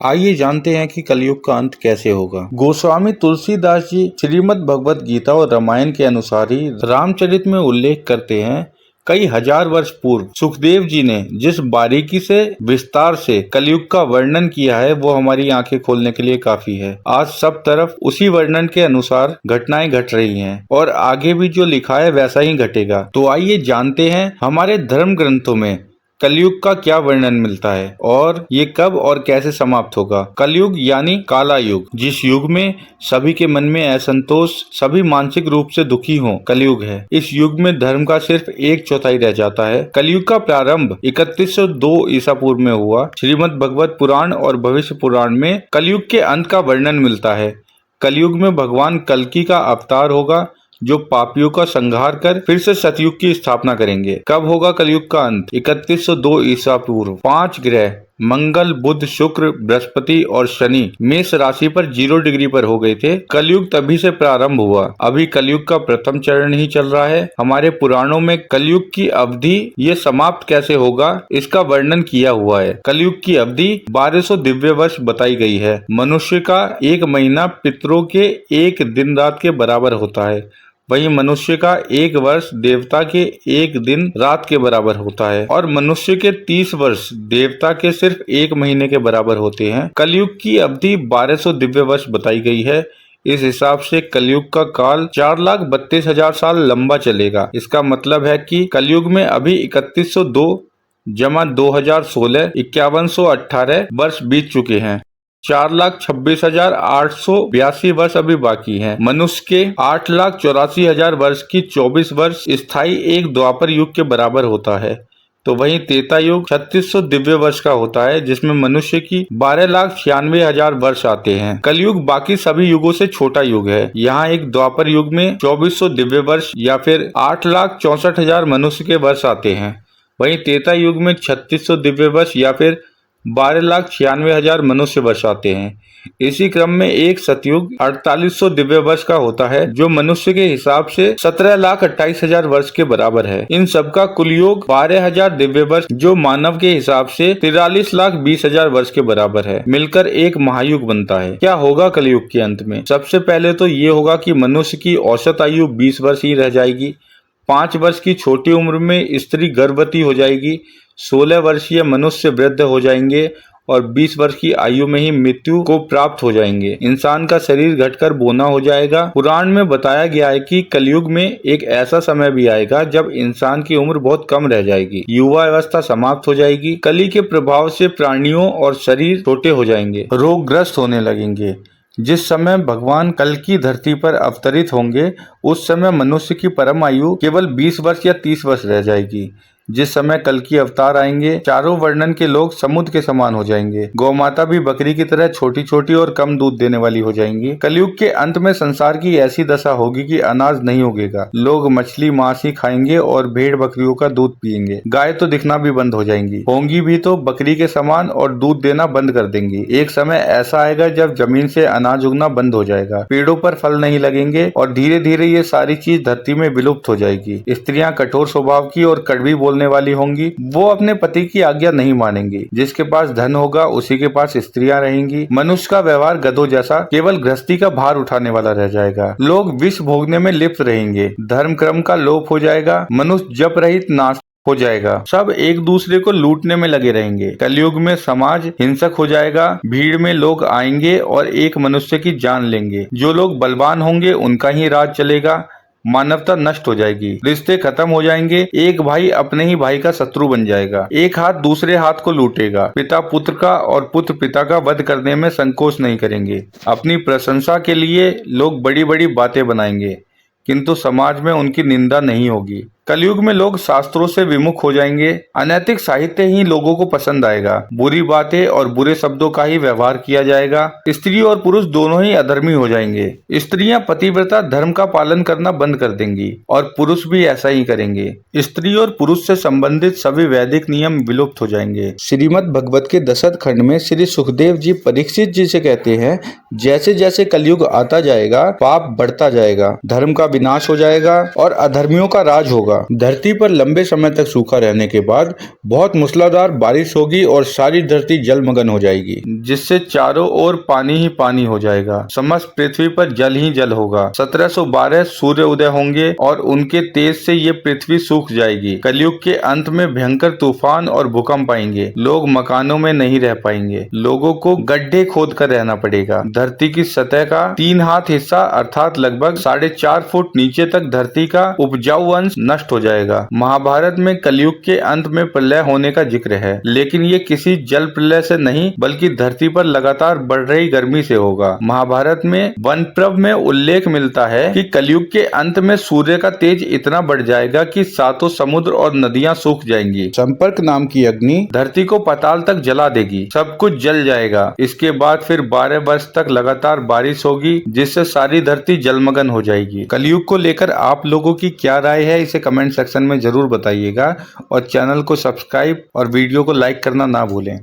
आइए जानते हैं कि कलयुग का अंत कैसे होगा। गोस्वामी तुलसीदास जी श्रीमद् भगवत गीता और रामायण के अनुसार ही रामचरित में उल्लेख करते हैं। कई हजार वर्ष पूर्व सुखदेव जी ने जिस बारीकी से विस्तार से कलयुग का वर्णन किया है वो हमारी आंखें खोलने के लिए काफी है। आज सब तरफ उसी वर्णन के अनुसार घटनाएं घट रही हैं और आगे भी जो लिखा है वैसा ही घटेगा। तो आइए जानते हैं हमारे धर्म ग्रंथों में कलयुग का क्या वर्णन मिलता है और ये कब और कैसे समाप्त होगा। कलयुग यानी काला युग, जिस युग में सभी के मन में असंतोष, सभी मानसिक रूप से दुखी हों, कलयुग है। इस युग में धर्म का सिर्फ 1/4 रह जाता है। कलयुग का प्रारंभ 3102 ईसा पूर्व में हुआ। श्रीमद् भगवत पुराण और भविष्य पुराण में कलयुग के अंत का वर्णन मिलता है। कलयुग में भगवान कल्कि का अवतार होगा जो पापियों का संहार कर फिर से सतयुग की स्थापना करेंगे। कब होगा कलयुग का अंत? 3102 ईसा पूर्व। 5 ग्रह मंगल, बुध, शुक्र, बृहस्पति और शनि मेष राशि पर 0 डिग्री पर हो गए थे। कलयुग तभी से प्रारंभ हुआ। अभी कलयुग का प्रथम चरण ही चल रहा है। हमारे पुराणों में कलयुग की अवधि ये समाप्त कैसे होगा इसका वर्णन किया हुआ है। कलयुग की अवधि 1200 दिव्य वर्ष बताई गई है। मनुष्य का 1 महीना पितरों के 1 दिन रात के बराबर होता है। वहीं मनुष्य का 1 वर्ष देवता के 1 दिन रात के बराबर होता है और मनुष्य के 30 वर्ष देवता के सिर्फ 1 महीने के बराबर होते हैं। कलयुग की अवधि 1200 दिव्य वर्ष बताई गई है। इस हिसाब से कलयुग का काल 4,32,000 साल लंबा चलेगा। इसका मतलब है कि कलयुग में अभी 3102 जमा 2016 5118 वर्ष बीत चुके हैं। 4,26,882 वर्ष अभी बाकी हैं। मनुष्य के 8,84,000 वर्ष की 24 वर्ष स्थायी एक द्वापर युग के बराबर होता है। तो वहीं त्रेता युग 3600 दिव्य वर्ष का होता है जिसमें मनुष्य की 12,96,000 वर्ष आते हैं। कलयुग बाकी सभी युगों से छोटा युग है। यहाँ एक द्वापर युग में 2400 दिव्य वर्ष या फिर 8,64,000 मनुष्य के वर्ष आते हैं। वहीं त्रेता युग में 3600 दिव्य वर्ष या फिर 12,96,000 मनुष्य वर्ष आते हैं। इसी क्रम में एक सतयुग 4800 दिव्य वर्ष का होता है जो मनुष्य के हिसाब से 17,28,000 वर्ष के बराबर है। इन सब का कुल योग 12,000 दिव्य वर्ष जो मानव के हिसाब से 43,20,000 वर्ष के बराबर है। मिलकर एक महायुग बनता है। क्या होगा कलयुग के अंत में? सबसे पहले तो ये होगा कि मनुष्य की औसत आयु 20 वर्ष ही रह जाएगी। 5 वर्ष की छोटी उम्र में स्त्री गर्भवती हो जाएगी। 16 वर्षीय मनुष्य वृद्ध हो जाएंगे और 20 वर्ष की आयु में ही मृत्यु को प्राप्त हो जाएंगे। इंसान का शरीर घटकर बोना हो जाएगा। पुराण में बताया गया है कि कलयुग में एक ऐसा समय भी आएगा जब इंसान की उम्र बहुत कम रह जाएगी। युवा अवस्था समाप्त हो जाएगी। कली के प्रभाव से प्राणियों और शरीर छोटे हो जाएंगे, रोगग्रस्त होने लगेंगे। जिस समय भगवान कल की धरती पर अवतरित होंगे उस समय मनुष्य की परम आयु केवल 20 वर्ष या 30 वर्ष रह जाएगी। जिस समय कल की अवतार आएंगे चारों वर्णन के लोग समुद्र के समान हो जाएंगे। गौ माता भी बकरी की तरह छोटी छोटी और कम दूध देने वाली हो जाएंगी। कलयुग के अंत में संसार की ऐसी दशा होगी कि अनाज नहीं उगेगा। लोग मछली मांस ही खाएंगे और भेड़ बकरियों का दूध पिएंगे। गाय तो दिखना भी बंद हो जाएंगी। होंगी भी तो बकरी के समान और दूध देना बंद कर देंगी। एक समय ऐसा आएगा जब जमीन से अनाज उगना बंद हो जाएगा, पेड़ों पर फल नहीं लगेंगे और धीरे धीरे ये सारी चीज धरती में विलुप्त हो जाएगी। स्त्रियां कठोर स्वभाव की और कड़वी बोलने वाली होंगी। वो अपने पति की आज्ञा नहीं मानेंगी। जिसके पास धन होगा उसी के पास स्त्रियां रहेंगी। मनुष्य का व्यवहार गधों जैसा केवल गृहस्थी का भार उठाने वाला रह जाएगा। लोग विष भोगने में लिप्त रहेंगे। धर्म क्रम का लोप हो जाएगा। मनुष्य जप रहित नाश हो जाएगा। सब एक दूसरे को लूटने में लगे रहेंगे। कलयुग में समाज हिंसक हो जाएगा। भीड़ में लोग आएंगे और एक मनुष्य की जान लेंगे। जो लोग बलवान होंगे उनका ही राज चलेगा। मानवता नष्ट हो जाएगी। रिश्ते खत्म हो जाएंगे। एक भाई अपने ही भाई का शत्रु बन जाएगा। एक हाथ दूसरे हाथ को लूटेगा। पिता पुत्र का और पुत्र पिता का वध करने में संकोच नहीं करेंगे। अपनी प्रशंसा के लिए लोग बड़ी बड़ी बातें बनाएंगे किंतु समाज में उनकी निंदा नहीं होगी। कलयुग में लोग शास्त्रों से विमुख हो जाएंगे। अनैतिक साहित्य ही लोगों को पसंद आएगा। बुरी बातें और बुरे शब्दों का ही व्यवहार किया जाएगा। स्त्री और पुरुष दोनों ही अधर्मी हो जाएंगे। स्त्रियां पतिव्रता धर्म का पालन करना बंद कर देंगी और पुरुष भी ऐसा ही करेंगे। स्त्री और पुरुष से संबंधित सभी वैदिक नियम विलुप्त हो जाएंगे। श्रीमद् भगवत के 10 खंड में श्री सुखदेव जी परीक्षित जी से कहते हैं, जैसे जैसे कलयुग आता जाएगा पाप बढ़ता जाएगा, धर्म का विनाश हो जाएगा और अधर्मियों का राज होगा। होगा। धरती पर लंबे समय तक सूखा रहने के बाद बहुत मूसलाधार बारिश होगी और सारी धरती जलमग्न हो जाएगी, जिससे चारों ओर पानी ही पानी हो जाएगा। समस्त पृथ्वी पर जल ही जल होगा। 1712 सूर्य उदय होंगे और उनके तेज से ये पृथ्वी सूख जाएगी। कलयुग के अंत में भयंकर तूफान और भूकंप आएंगे। लोग मकानों में नहीं रह पाएंगे। लोगों को गड्ढे खोद कर रहना पड़ेगा। धरती की सतह का 3 हाथ हिस्सा अर्थात लगभग 4.5 फुट नीचे तक धरती का उपजाऊ अंश नष्ट हो जाएगा। महाभारत में कलयुग के अंत में प्रलय होने का जिक्र है, लेकिन ये किसी जल प्रलय से नहीं बल्कि धरती पर लगातार बढ़ रही गर्मी से होगा। महाभारत में वन पर्व में उल्लेख मिलता है कि कलयुग के अंत में सूर्य का तेज इतना बढ़ जाएगा कि सातों समुद्र और नदियां सूख जाएंगी। संपर्क नाम की अग्नि धरती को पाताल तक जला देगी। सब कुछ जल जाएगा। इसके बाद फिर 12 वर्ष तक लगातार बारिश होगी, जिससे सारी धरती जलमग्न हो जाएगी। कलयुग को लेकर आप लोगों की क्या राय है, इसे कमेंट सेक्शन में जरूर बताइएगा और चैनल को सब्सक्राइब और वीडियो को लाइक करना ना भूलें।